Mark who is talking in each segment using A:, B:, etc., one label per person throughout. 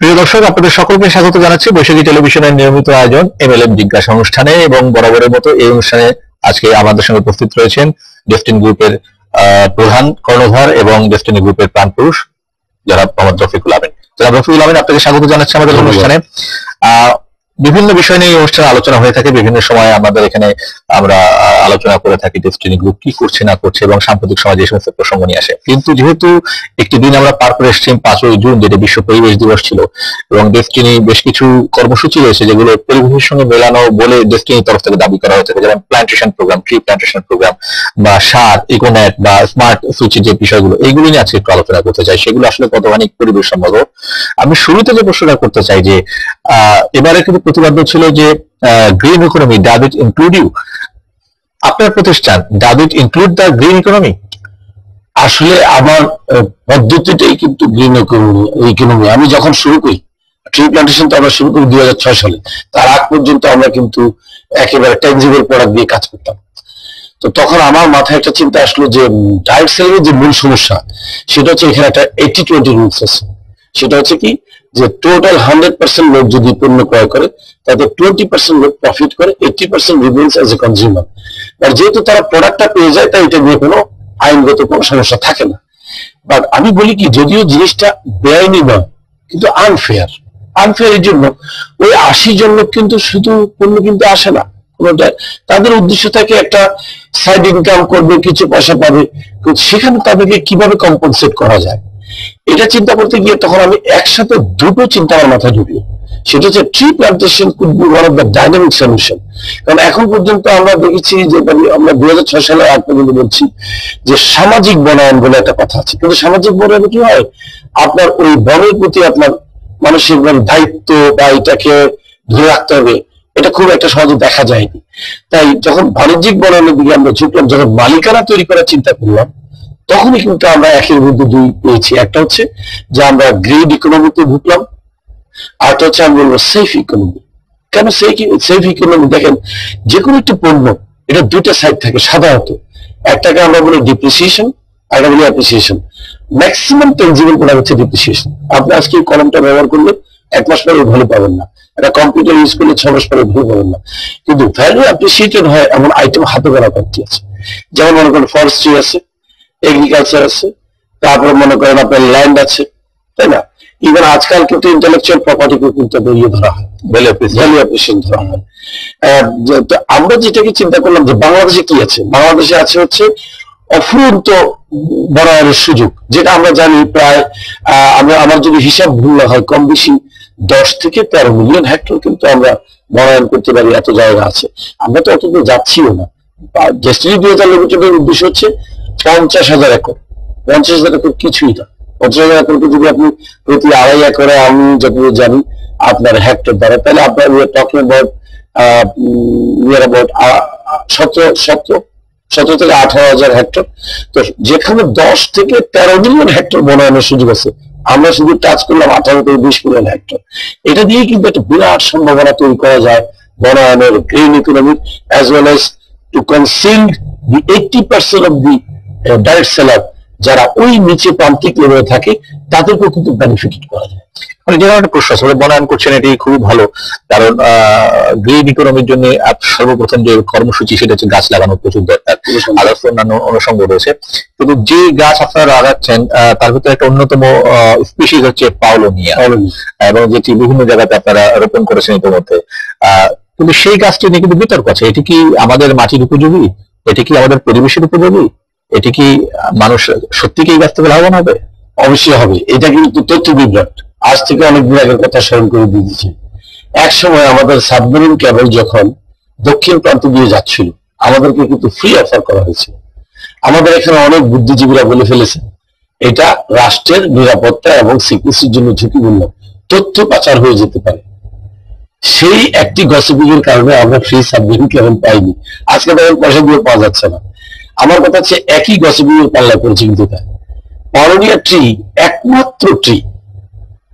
A: প্রিয় দর্শক, আপনাদের সকলকে স্বাগত জানাচ্ছি বৈশাখী টেলিভিশনের নিয়মিত আয়োজন MLM জিজ্ঞাসা অনুষ্ঠানে। এবং বরাবরের মতো এই অনুষ্ঠানে আজকে আমাদের সঙ্গে উপস্থিত রয়েছেন ডেস্টিনি গ্রুপের প্রধান কর্ণধার এবং ডেস্টিনি গ্রুপের প্রাণপুরুষ জনাব মোহাম্মদ রফিকুল আমিন। জনাব রফিকুল আমিন, আপনাকে স্বাগত জানাচ্ছি আমাদের অনুষ্ঠানে। বিভিন্ন বিষয় নিয়ে অনুষ্ঠানে আলোচনা হয়ে থাকে, বিভিন্ন সময় আমাদের এখানে আমরা আলোচনা করে থাকি ডেস্টিনি গ্রুপ কি করছে না করছে এবং সাম্প্রতিক সমাজে এই সমস্ত প্রসঙ্গ নিয়ে আসে। কিন্তু যেহেতু একটি দিন আমরা পার করে এসেছি 5ই জুন, যেটা বিশ্ব পরিবেশ দিবস ছিল, এবং ডেস্টিনি বেশ কিছু কর্মসূচি রয়েছে যেগুলো পরিবেশের সঙ্গে মেলানো বলে ডেস্টিনির তরফ থেকে দাবি করা হয়েছে, যেমন plantation programme, tree plantation programme, বা সার, ইকোনেট বা স্মার্ট সুইচের যে বিষয়গুলো, এইগুলো নিয়ে আজকে একটু আলোচনা করতে চাই। সেগুলো আসলে কতখানি পরিবেশ সম্মত। আমি শুরুতে যে প্রশ্নটা করতে চাই যে এবারে কিন্তু প্রতিবাদ্য ছিল যে green economy, does it include you? আপনার প্রতিষ্ঠান does it include the green economy?
B: আসলে আমার পদ্ধতিটাই কিন্তু গ্রিন ইকোনমি। আমি যখন শুরু করি ট্রি প্ল্যান্টেশন, তো আমরা শুরু করি 2006 সালে। তার আগ পর্যন্ত আমরা কিন্তু একেবারে টেনজিবল প্রোডাক্ট দিয়ে কাজ করতাম। তো তখন আমার মাথায় একটা চিন্তা আসলো যে ডাইরেক্ট সেলিং যে মূল সমস্যা, সেটা হচ্ছে এখানে একটা 80-20 রুলস আছে। সেটা হচ্ছে কি, যে টোটাল 100% লোক যদি পণ্য ক্রয় করে, তাতে 20% লোক প্রফিট করে, 80% রিমেইনস অ্যাজ এ কনজিউমার। আর যেহেতু তারা প্রোডাক্টটা পেয়ে যায়, তাই এটা নিয়ে কোনো আইনগত কোনো সমস্যা থাকে না। বাট আমি বলি কি, যদিও জিনিসটা বেআইনি নয়, কিন্তু আনফেয়ার। আনফেয়ার জন্য ওই 80 জন লোক কিন্তু শুধু পণ্য কিনতে আসে না, তাদের উদ্দেশ্য থাকে একটা সাইড ইনকাম করবে, কিছু পয়সা পাবে। সেখানে তাদেরকে কিভাবে কম্পনসেট করা যায়, এটা চিন্তা করতে গিয়ে তখন আমি একসাথে দুটো চিন্তা আমার মাথায় ঢুকলো। সেটা হচ্ছে tree plantation could be one of the dynamic solution. কারণ এখন পর্যন্ত আমরা দেখেছি যে আমরা 2006 সালে আগ পর্যন্ত বলছি যে সামাজিক বনায়ন বলে একটা কথা আছে, কিন্তু সামাজিক বনায়ন কি হয়, আপনার ওই বনের প্রতি আপনার মানসিক দায়িত্ব বা এটাকে ধরে রাখতে হবে, এটা খুব একটা সহজে দেখা যায়নি। তাই যখন বাণিজ্যিক বনায়নের দিকে আমরা ঝুঁকলাম, যখন মালিকানা তৈরি করার চিন্তা করলাম, তখনই কিন্তু আমরা একের মধ্যে দুই পেয়েছি। একটা হচ্ছে যে আমরা গ্রিন ইকোনমিতে ঢুকলাম, আরটা হচ্ছে আমি বলবো সেফ ইকোনমি। কেন সেফ ইকোনমি? দেখেন, যে কোনো একটি পণ্য, এটা দুইটা সাইড থাকে সাধারণত। একটাকে আমরা বলি ডিপ্রিসিয়েশন, একটা বলি অ্যাপ্রিসিয়েশন। ম্যাক্সিমাম টেনজিবল প্রোডাক্ট হচ্ছে ডিপ্রিসিয়েশন। আপনি আজকে কলমটা ব্যবহার করলে 1 মাস পরে ভালো পাবেন না, একটা কম্পিউটার ইউজ করলে 6 মাস পরে ভালো পাবেন না। কিন্তু ভ্যালু অ্যাপ্রিসিয়েটেড হয় এমন আইটেম হাতে করা কমতি আছে। যেমন মনে করেন ফরেস্ট্রি আছে, এগ্রিকালচার আছে, তারপরে মনে করেন আপনার ল্যান্ড আছে, তাই না? ইভেন আজকাল কিন্তু ইন্টেলেকচুয়াল প্রপার্টিকে কিন্তু ধরা হয়, ভ্যালু অ্যাপ্রিসিয়েশন ধরা হয়। আমরা যেটাকে চিন্তা করলাম যে বাংলাদেশে কি আছে, বাংলাদেশে আছে হচ্ছে অফুরন্ত বনায়নের সুযোগ, যেটা আমরা জানি প্রায় আমার যদি হিসাব ভুল না হয়, কম বেশি 10 থেকে 13 মিলিয়ন হেক্টর কিন্তু আমরা বনায়ন করতে পারি, এত জায়গা আছে। আমরা তো অতদূর যাচ্ছিও না। ডেস্টিনি 2000 লিমিটেডের উদ্দেশ্য হচ্ছে 50,000 একর। 50,000 একর কিছুই না। 50,000 একরকে যদি আপনি প্রতি 2.5 একরে, আমি যতদূর জানি আপনার হেক্টর দ্বারা, তাহলে আপনার টকিং অ্যাবাউট 17 থেকে 18,000 হেক্টর। তো যেখানে 10 থেকে 13 মিলিয়ন হেক্টর বনায়নের সুযোগ আছে, আমরা শুধু টাচ করলাম 18 থেকে 20 মিলিয়ন হেক্টর। এটা দিয়ে কিন্তু একটা বিরাট সম্ভাবনা তৈরি করা যায় বনায়নের, green economic, as well as to counsel the 80% of the direct seller, যারা ওই নিচে প্রান্তিক লেভেলে থাকে, তাদেরকেও কিন্তু বেনিফিট করা যায়।
A: একটা প্রশ্ন আসলে বনায়ন করছেন, এটি খুবই ভালো। কারণ গ্রিন ইকোনমির জন্য সর্বপ্রথম যে কর্মসূচি, সেটা হচ্ছে গাছ লাগানো প্রচুর দরকার। আরো অন্যান্য অনুষঙ্গ রয়েছে, কিন্তু যে গাছ আপনারা লাগাচ্ছেন তার ভিতরে একটা অন্যতম স্পিসিস হচ্ছে পাওলোনিয়া, এবং যেটি বিভিন্ন জায়গাতে আপনারা রোপণ করেছেন ইতিমধ্যে। কিন্তু সেই গাছটি নিয়ে কিন্তু বিতর্ক আছে। এটি কি আমাদের মাটির উপযোগী? এটি কি আমাদের পরিবেশের উপযোগী? এটি কি মানুষ সত্যি কি এই গাছ থেকে লাভবান হবে?
B: অবশ্যই হবে। এটা কিন্তু তথ্য বিভ্রাট। আজ থেকে অনেকদিন আগের কথা স্মরণ করে দিয়েছি। এক সময় আমাদের সাবমেরিন কেবল যখন দক্ষিণ প্রান্ত দিয়ে যাচ্ছিল, আমাদেরকে কিন্তু ফ্রি অফার করা হয়েছিল। আমাদের এখানে অনেক বুদ্ধিজীবীরা বলে ফেলেছে এটা রাষ্ট্রের নিরাপত্তা এবং সিকিউরিটির জন্য ঝুঁকিপূর্ণ, তথ্য পাচার হয়ে যেতে পারে। সেই একটি গসিপিংয়ের কারণে আমরা ফ্রি সাবমেরিন কেবল পাইনি। আজকে তাদের পয়সা দিয়ে পাওয়া যাচ্ছে না। আমার কথা হচ্ছে একই গসিপিংয়ের পাল্লা করেছে কিন্তু তাই। পাওলোনিয়া ট্রি একমাত্র ট্রি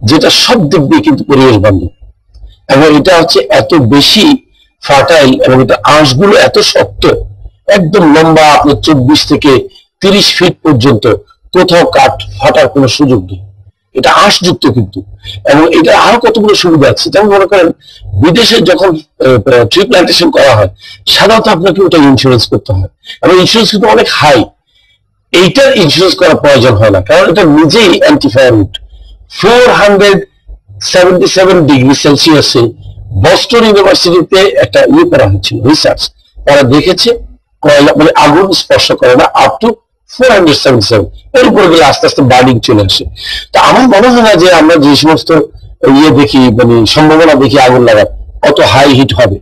B: যেটা সব দিক দিয়ে কিন্তু পরিবেশ বান্ধব, এবং এটা হচ্ছে এত বেশি ফার্টাইল এবং এটা আঁশগুলো এত শক্ত, একদম লম্বা, আপনার 24 থেকে 30 ফিট পর্যন্ত, কোথাও কাঠ ফাটার কোনো সুযোগ নেই। এটা আঁশযুক্ত কিন্তু, এবং এটা আরো কতগুলো সুবিধা আছে। যেমন মনে করেন বিদেশে যখন ট্রি প্ল্যান্টেশন করা হয় সাধারণত আপনাকে ওটা ইন্স্যুরেন্স করতে হয়, এবং ইন্স্যুরেন্স কিন্তু অনেক হাই। এইটার ইন্স্যুরেন্স করার প্রয়োজন হয় না, কারণ এটা নিজেই অ্যান্টিফায়ার উড। 477 ডিগ্রি সেলসিয়াসে বস্টন ইউনিভার্সিটিতে একটা করা হয়েছিল রিসার্চ, তারা দেখেছে কয়লা মানে আগুন স্পর্শ করে না আপ টু 477, এর উপরে গেলে আস্তে আস্তে বার্নিং চলে আসে। তা আমার মনে হয় না যে আমরা যে সমস্ত দেখি মানে সম্ভাবনা দেখি আগুন লাগার, অত হাই হিট হবে।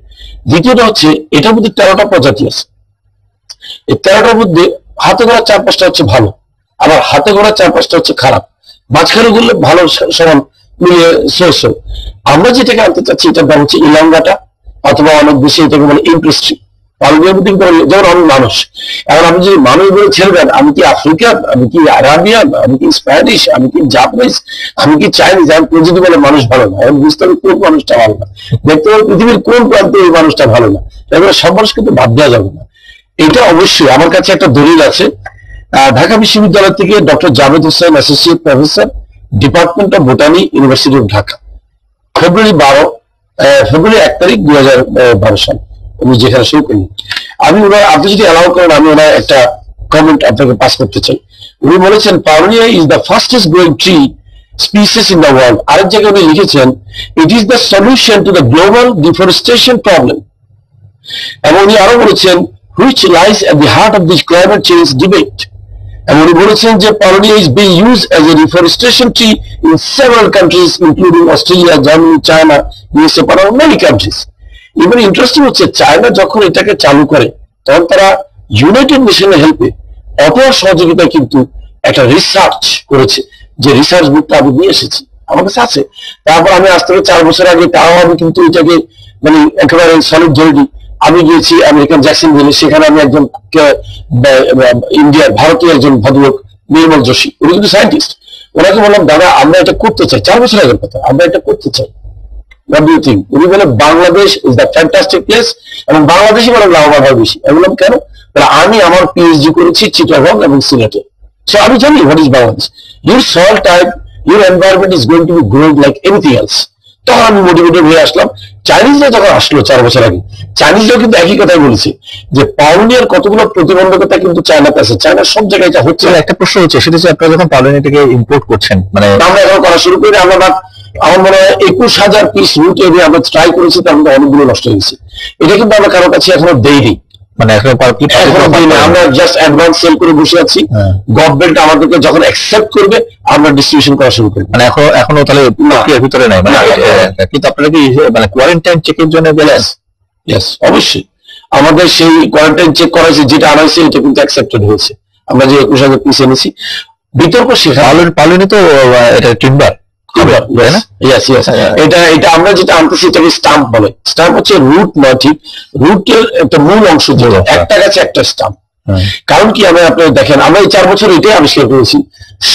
B: দ্বিতীয়টা হচ্ছে এটার মধ্যে 13টা প্রজাতি আছে। এই 13টার মধ্যে হাতে গোড়া 4-5টা হচ্ছে ভালো, আবার হাতে গোড়া 4-5টা হচ্ছে খারাপ, মাঝখানে গুলো ভালো সমান মিলিয়ে সো। আমরা যেটাকে আনতে চাচ্ছি এটার নাম হচ্ছে ইলাঙ্গাটা, অথবা অনেক বেশি এটাকে বলে ইন্ডাস্ট্রি। যেমন আমি মানুষ, এখন আপনি যদি মানুষ বলে ছেড়ে দেন, আমি কি আফ্রিকান, আমি কি আরাবিয়ান, আমি কি স্প্যানিশ, আমি কি জাপানিজ, আমি কি চাইনিজ, আমি যদি বলে মানুষ ভালো না, আমি বুঝতে হবে কোন মানুষটা ভালো না, দেখতে হবে পৃথিবীর কোন প্রান্তে এই মানুষটা ভালো না। এবার সব মানুষ কিন্তু বাদ দেওয়া যাবে না। এটা অবশ্যই আমার কাছে একটা দলিল আছে, ঢাকা বিশ্ববিদ্যালয় থেকে doctor Javed Hossain, associate professor, department of botany, university of Dhaka, February 1 তারিখ 2012 সাল, উনি যেখানে শুরু করেন। আমি আপনি যদি অ্যালাউ করেন আমি ওনার একটা কমেন্ট আপনাকে পাস করতে চাই। উনি বলেছেন paulownia is the fastest growing tree species in the world. আরেক জায়গায় উনি লিখেছেন it is the solution to the global deforestation problem. এবং উনি আরো বলেছেন which lies at the heart of this climate change debate. And উনি বলেছেন যে Paulownia is being used as a reforestation tree in several countries including Australia, Germany, China, USA, but many countries. Even interesting হচ্ছে China যখন এটাকে চালু করে তখন তারা ইউনাইটেড নেশনের হেল্পে অপর সহযোগিতায় কিন্তু একটা রিসার্চ করেছে, যে রিসার্চ বুকটা আমি নিয়ে এসেছি আমার কাছে আছে। তারপর আমি আজ থেকে 4 বছর আগে তাও আমি কিন্তু এটাকে মানে একেবারে সলিড জলদি আমি গিয়েছি আমেরিকান জ্যাকসনভিলে, সেখানে আমি একজন ইন্ডিয়ার ভারতীয় একজন ভদ্রলোক নির্মল যোশী, উনি কিন্তু সায়েন্টিস্ট, ওনাকে বললাম দাদা আমরা এটা করতে চাই, 4 বছর আগের কথা, আমরা এটা করতে চাই, উনি বলে Bangladesh is the fantastic place, এবং বাংলাদেশই বলে লাভবান হয় বেশি। আমি বললাম কেন? আমি আমার পিএইচডি করেছি চিটাগং এবং সিলেটে, সো আমি জানি what is Bangladesh, your soil type, your environment is going to be growing like anything else. তখন আমি মোটিভেটেড হয়ে আসলাম। চাইনিজরা যখন আসলো 4 বছর আগে, চাইনিজরাও কিন্তু একই কথাই বলেছে যে পাউনিয়ার কতগুলো প্রতিবন্ধকতা কিন্তু চায়নাতে আছে, চায়নার সব জায়গায় এটা হচ্ছে।
A: একটা প্রশ্ন হচ্ছে, সেটা হচ্ছে আপনারা যখন পাউনিয়াটাকে ইম্পোর্ট করছেন, মানে
B: আমরা এখন করা শুরু করি, আমরা আমার মনে হয় 21,000 পিস রুট এরিয়া আমরা ট্রাই করেছি, তার মধ্যে অনেকগুলো নষ্ট হয়ে গেছে। এটা কিন্তু আমরা কারো কাছে এখনো দেইনি,
A: মানে
B: আমরা জাস্ট অ্যাডভান্স সেল করে বসে আছি। গভর্নমেন্ট আমাদেরকে যখন অ্যাকসেপ্ট করবে আমরা ডিস্ট্রিবিউশন করা শুরু করি।
A: মানে এখনো তাহলে প্রক্রিয়ার ভিতরে নাই, মানে কিন্তু আপনারা কি মানে কোয়ারেন্টাইন চেকের জন্য গেলেন?
B: ইয়েস, অবশ্যই আমাদের সেই কোয়ারেন্টাইন চেক করা হয়েছে, যেটা আনা হয়েছে এটা কিন্তু অ্যাকসেপ্টেড হয়েছে। আমরা যে 21,000 পিস এনেছি, বিতর্ক
A: পালনে তো এটা টিম্বার,
B: এটা আমরা যেটা আনতেছি এটাকে স্টাম্প বলে। স্টাম্প হচ্ছে রুট নয়, ঠিক রুটের একটা মূল অংশ, যেটা একটা গাছে একটা স্টাম্প। কারণ কি আমি আপনার দেখেন, আমরা এই 4 বছর এটাই আবিষ্কার করেছি,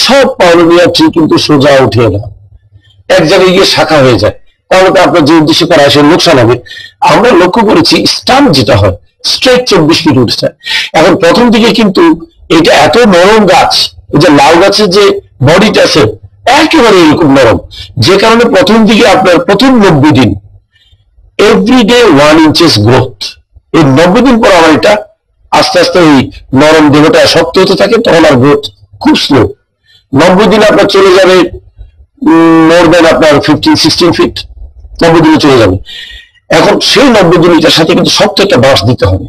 B: সব পাউলোনিয়া ট্রি কিন্তু সোজা উঠে না, এক জায়গায় গিয়ে শাখা হয়ে যায়, তাহলে তো আপনার যে উদ্দেশ্য করা হয় সে লোকসান হবে। আমরা লক্ষ্য করেছি স্টাম্প যেটা হয় স্ট্রেট 24 ফিট উঠে যায়। এখন প্রথম দিকে কিন্তু এটা এত নরম গাছ, এই যে লাউ গাছের যে বডিটা আছে একেবারে এরকম নরম, যে কারণে প্রথম দিকে আপনার প্রথম 90 দিন এভরিডে 1 ইঞ্চেস গ্রোথ। এই 90 দিন পর আমার এটা আস্তে আস্তে ওই নরম দেহটা শক্ত হতে থাকে, তখন আর গ্রোথ খুব স্লো। 90 দিনে আপনার চলে যাবে মোর দেন আপনার 15-16 ফিট, 90 দিনে চলে যাবে। এখন সেই 90 দিন এটার সাথে কিন্তু শক্ত একটা বাঁশ দিতে হবে,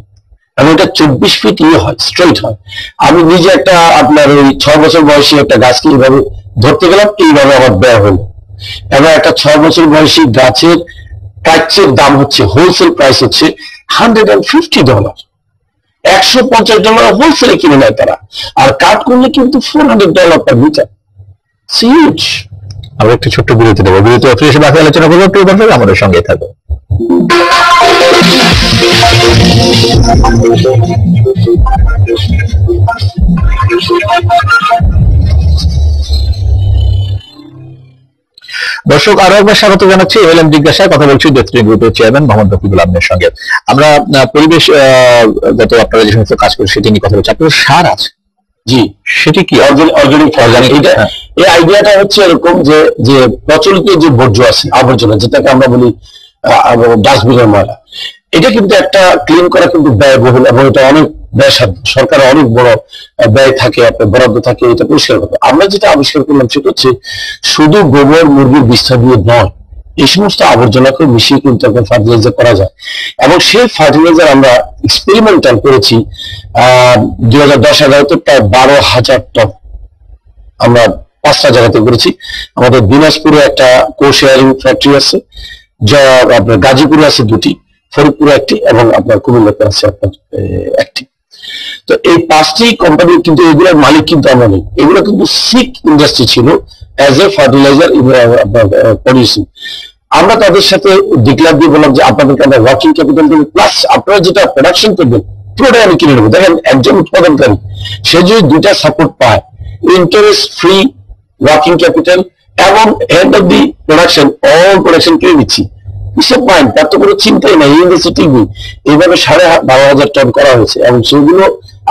B: এবং এটা 24 ফিট হয়, স্ট্রেট হয়। আমি নিজে একটা আপনার ওই 6 বছর বয়সী একটা গাছকে এইভাবে ধরতে গেলাম, এইভাবে আমার ব্যয় হলো। এবং একটা 6 বছর বয়সী গাছের কাঠের দাম হচ্ছে, হোলসেল প্রাইস হচ্ছে $150, $150 হোলসেলে কিনে নেয় তারা, আর কাঠ করলে কিন্তু $400 পার মিটার। হিউজ।
A: আমরা একটু ছোট্ট বিরতি দেবো, বিরতি ফিরে এসে বাকি আলোচনা করবো। প্রিয় দর্শক আমাদের সঙ্গে থাকো। দর্শক, আরো একবার স্বাগত জানাচ্ছি এলএম জিজ্ঞাসায়। কথা বলছি ডেস্টিনি গ্রুপের চেয়ারম্যান মোহাম্মদ রফিকুল আলমের সঙ্গে। আমরা পরিবেশ গত আপনারা যে সমস্ত কাজ করেন সেটি নিয়ে কথা বলছি। আপনার সার আছে?
B: জি,
A: সেটি কি?
B: অর্গানিক। এটা এই আইডিয়াটা হচ্ছে এরকম যে যে প্রচলিত যে বর্জ্য আছে, আবর্জনা, যেটাকে আমরা বলি ডাস্টবিনের ময়লা, এটা কিন্তু একটা ক্লিন করা কিন্তু ব্যয়বহুল এবং এটা অনেক ব্যয়সাধ্য। সরকারের অনেক বড় ব্যয় থাকে, আপনার বরাদ্দ থাকে এটা পরিষ্কার করতে। আমরা যেটা আবিষ্কার করলাম সেটা হচ্ছে শুধু গোবর মুরগির বিষ্ঠা দিয়ে নয়, এই সমস্ত আবর্জনাকে মিশিয়ে কিন্তু একটা ফার্টিলাইজার করা যায়। এবং সেই ফার্টিলাইজার আমরা এক্সপেরিমেন্টাল করেছি 2010-11-তে প্রায় 12,000 টন আমরা 5টা জায়গাতে করেছি। আমাদের দিনাজপুরে একটা কো-শেয়ারিং ফ্যাক্টরি আছে, যা আপনার গাজীপুরে আছে 2টি, ফরিদপুরে একটি এবং আপনার কুমিল্লাতে আছে আপনার একটি। তো এই 5টি কোম্পানি, কিন্তু এগুলোর মালিক কিন্তু আমরা নেই। এগুলো কিন্তু সিক ইন্ডাস্ট্রি ছিল অ্যাজ এ ফার্টিলাইজার আপনার প্রডিউসিং। আমরা তাদের সাথে ডিক্লেয়ার দিয়ে বললাম যে আপনাদেরকে আমরা ওয়ার্কিং ক্যাপিটাল দেবো, প্লাস আপনারা যেটা প্রোডাকশন করবেন পুরোটাই আমি কিনে নেবো। দেখেন, একজন উৎপাদনকারী সে যদি 2টা সাপোর্ট পায়, ইন্টারেস্ট ফ্রি, ওয়ার্কিং ক্যাপিটাল এবং end of the production, all production কিনে নিচ্ছি, হিসেব পাইন, তার তো কোনো চিন্তাই নাই। ইউনিভার্সিটি এইভাবে 12,500 টন করা হয়েছে এবং সেগুলো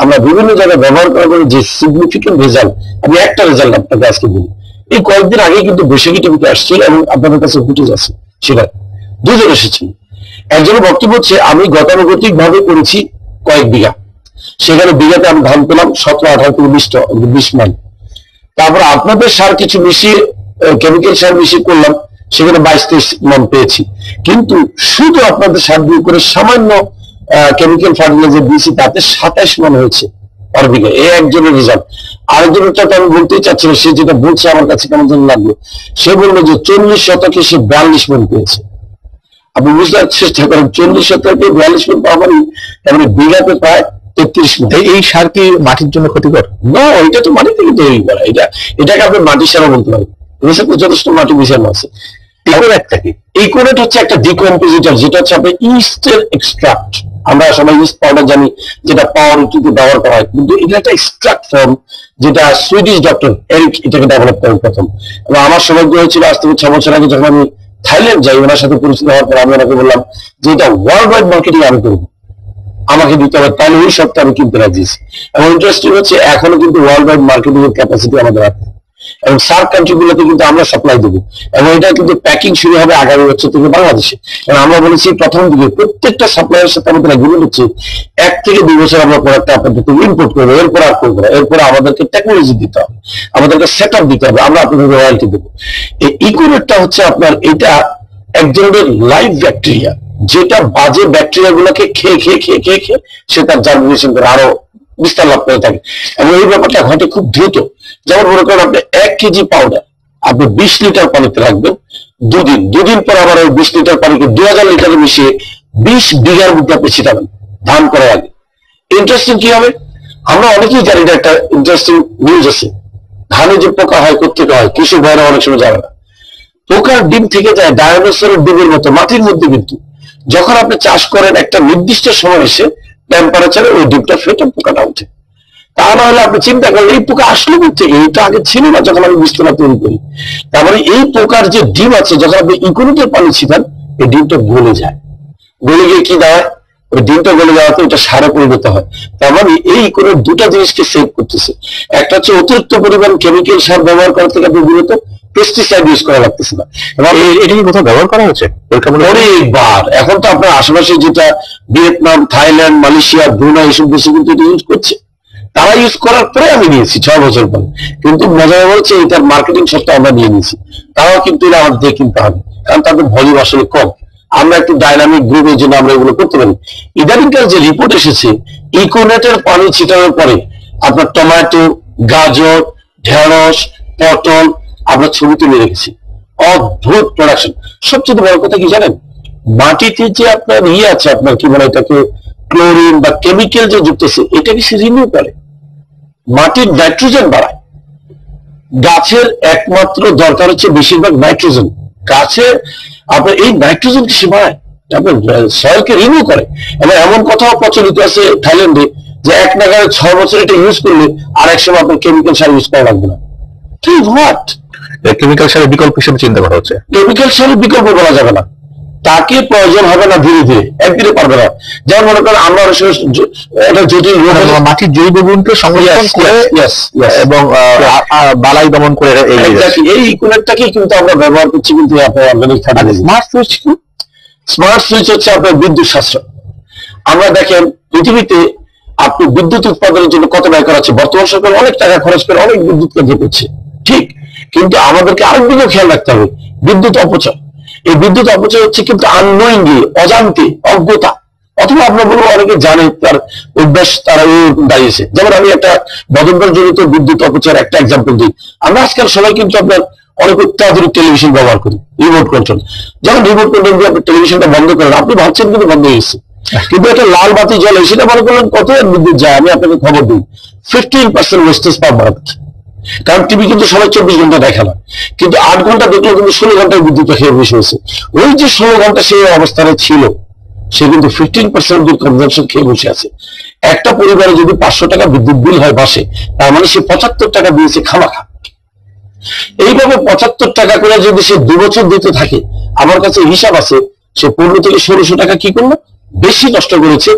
B: আমরা বিভিন্ন জায়গায় ব্যবহার করার পরে যে সিগনিফিকেন্ট রেজাল্ট, আমি একটা রেজাল্ট আপনাকে আজকে বলি। এই কয়েকদিন আগে কিন্তু বৈশাখী টিভিতে আসছে এবং আপনাদের কাছে ফুটেজ আছে, সেটা 2 জন এসেছেন। একজনের বক্তব্য হচ্ছে আমি গতানুগতিক ভাবে করেছি কয়েক বিঘা, সেখানে বিঘাতে আমি ধান পেলাম 17-18 থেকে 20 মান। তারপর আপনাদের সার কিছু মিশিয়ে, কেমিক্যাল সার মিশিয়ে করলাম, সেখানে 22-23 মান পেয়েছি। কিন্তু শুধু আপনাদের সার দিয়ে করে সামান্য কেমিক্যাল ফার্টিলাইজার দিয়েছি, তাতে 27 মান হয়েছে পার বিঘা। এই একজনের রেজাল্ট। আরেকজনেরটা তো আমি বলতেই চাচ্ছি না, সে যেটা বলছে আমার কাছে কেমন যেন লাগলো। সে বললো যে 40 শতকে সে 42 মান পেয়েছে। আপনি বুঝতে চেষ্টা করেন, 40 শতকে 42 মান পাওয়া মানে বিঘাতে প্রায় 33 মান।
A: এই সার কি মাটির জন্য ক্ষতিকর?
B: না, এটা তো মাটি থেকে তৈরি করা। এটাকে আপনি মাটির সারও বলতে পারেন। যথেষ্ট মাটি মিশানো আছে। ইকোনেট হচ্ছে একটা ডিকম্পোজিটর, যেটা হচ্ছে আপনার ইস্টের এক্সট্রাক্ট। আমরা সবাই ইস্ট পাউডার জানি, যেটা পাউরুটিতে ব্যবহার করা হয়, কিন্তু এটা একটা এক্সট্রাক্ট ফর্ম, যেটা সুইডিশ ডক্টর এরিক এটাকে ডেভেলপ করেন প্রথম। এবং আমার সৌভাগ্য হয়েছিল আজ থেকে 6 বছর আগে যখন আমি থাইল্যান্ড যাই, ওনার সাথে পরিচিত হওয়ার পর আমি ওনাকে বললাম যে এটা ওয়ার্ল্ড ওয়াইড মার্কেটিং আমি করবো, আমাকে দিতে হবে। তাহলে ওই সপ্তাহে আমি কিনতে রাজিছি। এবং ইন্টারেস্টিং হচ্ছে এখনো কিন্তু ওয়ার্ল্ড ওয়াইড মার্কেটিং এর ক্যাপাসিটি আমাদের আছে এবং সার্ক কান্ট্রি গুলোতে কিন্তু আমরা সাপ্লাই দেবো। এবং এটা কিন্তু প্যাকিং শুরু হবে আগামী বছর থেকে বাংলাদেশে। এবং আমরা বলেছি প্রথম দিকে প্রত্যেকটা সাপ্লাইয়ের সাথে আমাদের এগ্রিমেন্ট হচ্ছে 1 থেকে 2 বছর আমরা প্রোডাক্টটা আপনাদের থেকে ইম্পোর্ট করবো, এরপর আর করবো না। এরপরে আমাদেরকে টেকনোলজি দিতে হবে, আমাদেরকে সেট আপ দিতে হবে, আমরা আপনাদের রয়্যালটি দেবো। এই ইকোনেটটা হচ্ছে আপনার, এটা এক ধরনের লাইভ ব্যাকটেরিয়া, যেটা বাজে ব্যাকটেরিয়া গুলোকে খেয়ে খেয়ে খেয়ে খেয়ে খেয়ে সে তার জার্মিনেশন করে আরো বিস্তার লাভ করে থাকে। এবং এই ব্যাপারটা ঘটে খুব দ্রুত। যেমন মনে করেন আপনি 1 কেজি পাউডার আপনি 20 লিটার পানিতে রাখবেন, 2 দিন পর আবার ওই 20 লিটার পানিকে 2000 লিটারে মিশিয়ে 20 বিঘার মধ্যে আপনি ছিটাবেন ধান করার আগে। ইন্টারেস্টিং কি হবে, আমরা অনেকেই জানি না, একটা ইন্টারেস্টিং নিউজ আছে, ধানে যে পোকা হয় কোথেকে হয়, কৃষক ভাইরা অনেক সময় জানে না। পোকার ডিম থেকে যায় ডায়নোসরের ডিমের মতো মাটির মধ্যে, কিন্তু যখন আপনি চাষ করেন একটা নির্দিষ্ট সময় এসে টেম্পারেচারে ওই ডিমটা ফেটে পোকাটা উঠে। তা না হলে আপনি চিন্তা করেন এই পোকা আসলো থেকে, এইটা আগে ছিল না যখন আমি বীজতলা তৈরি করি। তার মানে এই পোকার যে ডিম আছে, যখন আপনি ইকোনেটের পানি ছিটান, এই ডিমটা গলে যায়। গলে গিয়ে কি দাঁড়ায়, ওই ডিমটা গলে যাওয়াতে ওটা সারে পরিণত হয়। তার মানে এই ইকোনেট 2টা জিনিসকে সেভ করতেছে। একটা হচ্ছে অতিরিক্ত পরিমাণ কেমিক্যাল সার ব্যবহার করা থেকে আপনি বিরত, পেস্টিসাইড ইউজ করা লাগতেছে না। এবং
A: এটা কি কোথাও ব্যবহার করা হচ্ছে?
B: অনেকবার। এখন তো আপনার আশেপাশে যেটা ভিয়েতনাম, থাইল্যান্ড, মালয়েশিয়া, ব্রুনাই, এইসব দেশে কিন্তু এটা ইউজ করছে। তারা ইউজ করার পরে আমি নিয়েছি 6 বছর পরে। কিন্তু মজা বলছে এটার মার্কেটিং সত্ত্বেও আমরা নিয়ে নিয়েছি। তারাও কিন্তু এটা আমাদের দিয়ে কিনতে হবে, কারণ তাদের ভলিউম আসলে কম। আমরা একটু ডাইনামিক গ্রুপের জন্য আমরা এগুলো করতে পারি। ইদানিংকার যে রিপোর্ট এসেছে, ইকোনেটের পানি ছিটানোর পরে আপনার টমেটো, গাজর, ঢেঁড়স, পটল আমরা ছবি তুলে রেখেছি, অদ্ভুত প্রোডাকশন। সবচেয়ে বড় কথা কি জানেন, মাটিতে যে আপনার আছে, আপনার কি বলে এটাকে, ক্লোরিন বা কেমিক্যাল যে যুক্ত আছে, এটাকে সে রিনিউ করে, মাটির নাইট্রোজেন বাড়ায়। গাছের একমাত্র দরকার হচ্ছে বেশিরভাগ নাইট্রোজেন। গাছের আপনার এই নাইট্রোজেনকে সে বাড়ায়, আপনার সয়েলকে রিনিউ করে। এবং এমন কথাও প্রচলিত আছে থাইল্যান্ডে যে 1 নাগারে 6 বছর এটা ইউজ করলে আর এক সময় আপনার কেমিক্যাল সার ইউজ করা লাগবে না। কি হোয়াট,
A: কেমিক্যাল সারের বিকল্প হিসেবে চিন্তা করা হচ্ছে?
B: কেমিক্যাল সারের বিকল্প বলা যাবে না, তাকে প্রয়োজন হবে না, ধীরে ধীরে, একদিনে পারবে না। যেমন মনে করেন আমরা একটা জটিল
A: মাটির জৈব গুণকে সংরক্ষণ করে এবং বালাই দমন করে
B: এই ইকুইপমেন্টটাকেই কিন্তু আমরা ব্যবহার করছি কিন্তু আপনার অর্গানিক খাদ্য। স্মার্ট সুইচ হচ্ছে আপনার বিদ্যুৎ সাশ্রয়। আমরা দেখেন পৃথিবীতে আপনি বিদ্যুৎ উৎপাদনের জন্য কত ব্যয় করা হচ্ছে, বর্তমান সরকার অনেক টাকা খরচ করে অনেক বিদ্যুৎ কেন্দ্র করছে, ঠিক, কিন্তু আমাদেরকে আরেকদিকে খেয়াল রাখতে হবে, বিদ্যুৎ অপচয়। এই বিদ্যুৎ অপচয় হচ্ছে কিন্তু আননোয়িংলি, অজান্তে, অজ্ঞতা, অথবা আপনার বলবো অনেকে জানে তার অভ্যাস তারা দাঁড়িয়েছে। যেমন আমি একটা বদনগর জনিত বিদ্যুৎ অপচয়ের একটা এক্সাম্পল দিই। আমরা আজকাল সবাই কিন্তু আপনার অনেক অত্যাধুনিক টেলিভিশন ব্যবহার করি, রিমোট কন্ট্রোল। যখন রিমোট কন্ট্রোল দিয়ে আপনি টেলিভিশনটা বন্ধ করেন, আপনি ভাবছেন কিন্তু বন্ধ হয়ে গেছে, কিন্তু একটা লাল বাতি জ্বলে, সেটা মনে করলেন কত বিদ্যুৎ যায়। আমি আপনাকে খবর দিই, 15% ওয়েস্টেজ পার মান্থ। কারণ টিভি কিন্তু সবাই 24 ঘন্টা দেখে না, কিন্তু 8 ঘন্টা দেখলেও কিন্তু 16 ঘন্টায় বিদ্যুৎ খেয়ে বসে হয়েছে। ওই যে 16 ঘন্টা সেই অবস্থানে ছিল, সে কিন্তু 15% কনজাম্পশন খেয়ে বসে আছে। একটা পরিবারে যদি 500 টাকা বিদ্যুৎ বিল হয় মাসে, তার মানে সে 75 টাকা দিয়েছে খামাখা। এইভাবে 75 টাকা করে যদি সে 2 বছর দিতে থাকে, আমার কাছে হিসাব আছে সে 15 থেকে 1600 টাকা কি করলো, বেশি নষ্ট করেছে।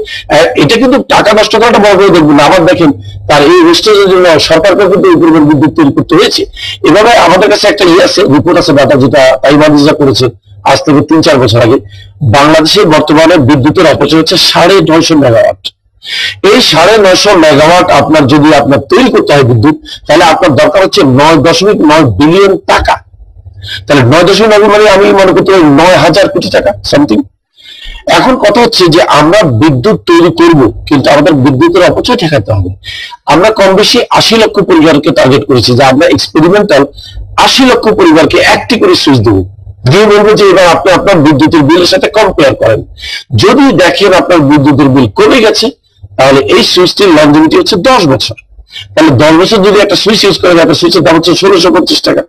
B: এটা কিন্তু টাকা নষ্ট করাটা বড় করে দেখবেন না, আবার দেখেন তার এই ওয়েস্টেজের জন্য সরকারকে কিন্তু এই পরিমাণ বিদ্যুৎ তৈরি করতে হয়েছে। এভাবে আমাদের কাছে একটা আছে, রিপোর্ট আছে, ডাটা, যেটা তাইবানিজা করেছে আজ থেকে 3-4 বছর আগে। বাংলাদেশে বর্তমানে বিদ্যুতের অপচয় হচ্ছে 950 মেগাওয়াট। এই 950 মেগাওয়াট আপনার যদি আপনার তৈরি করতে হয় বিদ্যুৎ, তাহলে আপনার দরকার হচ্ছে 9.9 বিলিয়ন টাকা। তাহলে 9.9 মানে আমি মনে করতে পারি 9,000 কোটি টাকা সামথিং। এখন কথা হচ্ছে যে আমরা বিদ্যুৎ তৈরি করব, কিন্তু আমাদের বিদ্যুতের অপচয় ঠেকাতে হবে। আমরা কম বেশি 80 লক্ষ পরিবারকে টার্গেট করেছি যে আমরা এক্সপেরিমেন্টাল 80 লক্ষ পরিবারকে একটি করে সুইচ দেবো, দিয়ে বলবো যে এবার আপনি আপনার বিদ্যুতের বিলের সাথে কম্পেয়ার করেন। যদি দেখেন আপনার বিদ্যুতের বিল কমে গেছে, তাহলে এই সুইচটির লংজিভিটি হচ্ছে 10 বছর। তাহলে 10 বছর যদি একটা সুইচ ইউজ করেন, একটা সুইচের দাম হচ্ছে 1650 টাকা।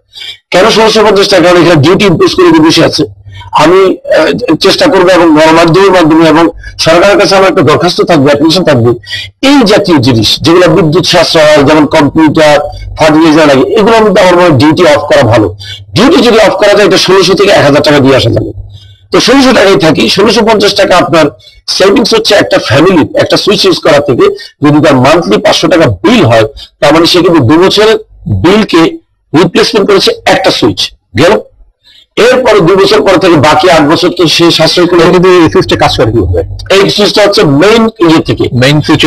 B: কেন 1650 টাকা? কারণ এখানে ডিউটি ইম্পোজ করে বসে আছে। আমি চেষ্টা করবো এবং গণমাধ্যমের মাধ্যমে এবং সরকারের কাছে আমার একটা দরখাস্ত থাকবে, অ্যাপ্লিকেশন থাকবে, এই জাতীয় জিনিস যেগুলো বিদ্যুৎ সাশ্রয় হয়, যেমন কম্পিউটার, ফার্টিলাইজার লাগে, এগুলোর মধ্যে আমার মনে হয় ডিউটি অফ করা ভালো। ডিউটি যদি অফ করা যায়, এটা 1600 থেকে 1000 টাকা দিয়ে আসা যাবে। তো 1600 টাকায় থাকি, 1650 টাকা আপনার সেভিংস হচ্ছে একটা ফ্যামিলি একটা সুইচ ইউজ করা থেকে। যদি তার মান্থলি 500 টাকা বিল হয়, তার মানে সে কিন্তু 2 বছরের বিলকে রিপ্লেসমেন্ট করেছে একটা সুইচ গেল। এরপরে 2 বছর পর থেকে বাকি 8 বছর তো সে সাশ্রয় করে।
A: কিন্তু এই সুইচটা কাজ করে কি হবে?
B: এই সুইচটা হচ্ছে মেইন ইয়ে থেকে,
A: মেইন সুইচ।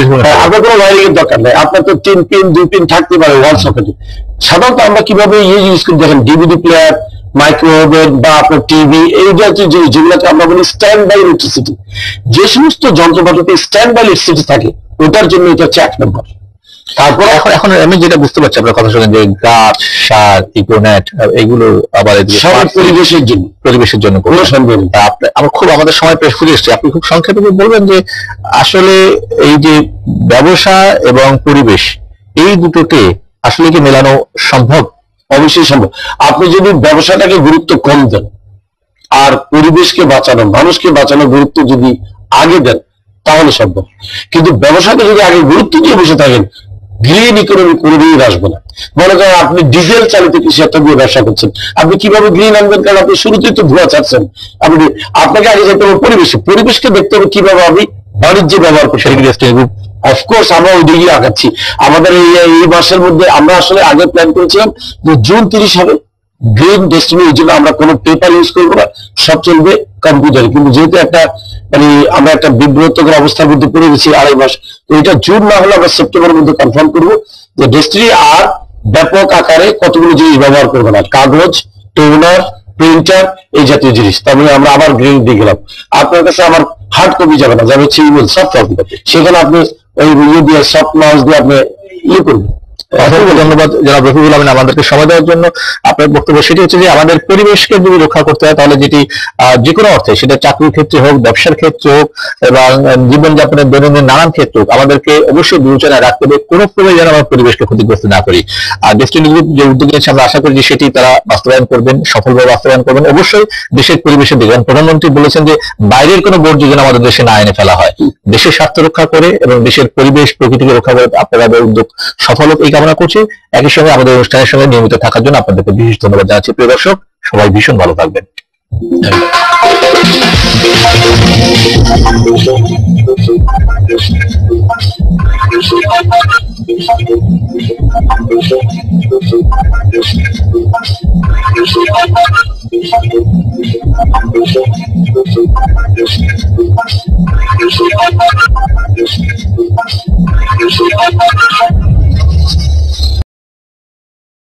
B: আপনার কোনো ওয়্যারিং এর দরকার নেই, আপনার তো 3 পিন 2 পিন থাকতে পারে ওয়াল সকেটে। সাধারণত আমরা কিভাবে ইউজ করি দেখেন, ডিভিডি প্লেয়ার, মাইক্রোওয়েভ বা আপনার টিভি, এই জাতীয় জিনিস যেগুলোকে আমরা বলি স্ট্যান্ড বাই ইলেকট্রিসিটি, যে সমস্ত যন্ত্রপাতিতে স্ট্যান্ড বাই ইলেকট্রিসিটি থাকে, ওটার জন্য এটা হচ্ছে 1 নম্বর। তারপর
A: এখন আমি যেটা বুঝতে পারছি আপনার কথা শুনে, যে গাছ, সার, ইকোনেট, এগুলো আবার পরিবেশের জন্য কোনো সন্দেহ নেই। আমাদের সময় প্রেস ফুরিয়ে এসছে, আপনি খুব সংক্ষেপে বলবেন যে আসলে এই যে ব্যবসা এবং পরিবেশ, এই দুটোকে আসলে কি মেলানো সম্ভব?
B: অবশ্যই সম্ভব। আপনি যদি ব্যবসাটাকে গুরুত্ব কম দেন আর পরিবেশকে বাঁচানো, মানুষকে বাঁচানো গুরুত্ব যদি আগে দেন, তাহলে সম্ভব। কিন্তু ব্যবসাকে যদি আগে গুরুত্ব দিয়ে বসে থাকেন, গ্রিন ইকোনমি কোনোদিনই আসবে না। মনে করেন আপনি ডিজেল চালিত কিছু একটা দিয়ে ব্যবসা করছেন, আপনি কিভাবে গ্রিন আনবেন? কারণ আপনি শুরুতেই তো ধোঁয়া ছাড়ছেন। আপনাকে আগে যেতে হবে পরিবেশকে দেখতে হবে কিভাবে আমি বাণিজ্যে ব্যবহার করছি। অফকোর্স আমরা ওই দিকেই আগাচ্ছি। আমাদের এই মাসের মধ্যে আমরা আসলে আগে প্ল্যান করেছিলাম যে জুন 30 হবে গ্রিন ডেস্টিনি, এই জন্য আমরা কোনো পেপার ইউজ করবো না, সব চলবে কম্পিউটারে। কিন্তু যেহেতু একটা আমরা একটা বিব্রতকর অবস্থার মধ্যে পড়ে গেছি 2.5 মাস, তো এটা জুন না হলে আমরা সেপ্টেম্বরের মধ্যে কনফার্ম করবো যে ডেস্টিনি আর ব্যাপক আকারে কতগুলো জিনিস ব্যবহার করবো না, কাগজ, টোনার, প্রিন্টার, এই জাতীয় জিনিস। তারপরে আমরা আবার গ্রিন দিয়ে গেলাম। আপনার কাছে আমার হার্ড কপি যাবে না, যাবে হচ্ছে ইমেল, সফট কপি। সেখানে আপনি ওই ইয়ে দিয়ে সফট মাউস দিয়ে আপনি ইয়ে করবেন।
A: ধন্যবাদ জনাব রফিকুল আমিন আমাদেরকে সময় দেওয়ার জন্য। আপনার বক্তব্য সেটি হচ্ছে যে আমাদের পরিবেশকে যদি রক্ষা করতে হয়, তাহলে যেটি যে কোনো অর্থে, সেটা চাকরির ক্ষেত্রে হোক, ব্যবসার ক্ষেত্রে হোক, এবং জীবনযাপনের দৈনন্দিন নানান ক্ষেত্রে হোক, আমাদেরকে অবশ্যই বিবেচনায় রাখতে হবে কোনো ক্রমে যেন আমরা পরিবেশকে ক্ষতিগ্রস্ত না করি। আর ডেস্টিনি গ্রুপ যে উদ্যোগ নিয়েছে, আমরা আশা করি যে সেটি তারা বাস্তবায়ন করবেন, সফলভাবে বাস্তবায়ন করবেন। অবশ্যই দেশের পরিবেশের দিকে, প্রধানমন্ত্রী বলেছেন যে বাইরের কোনো বর্জ্য যেন আমাদের দেশে না এনে ফেলা হয়, দেশের স্বার্থ রক্ষা করে এবং দেশের পরিবেশ প্রকৃতিকে রক্ষা করে আপনারা উদ্যোগ সফল হোক, এই কামনা করছি। একই সঙ্গে আমাদের অনুষ্ঠানের সঙ্গে নিয়মিত থাকার জন্য আপনাদেরকে বিশেষ ধন্যবাদ জানাচ্ছি। প্রিয় দর্শক, সবাই ভীষণ ভালো থাকবেন।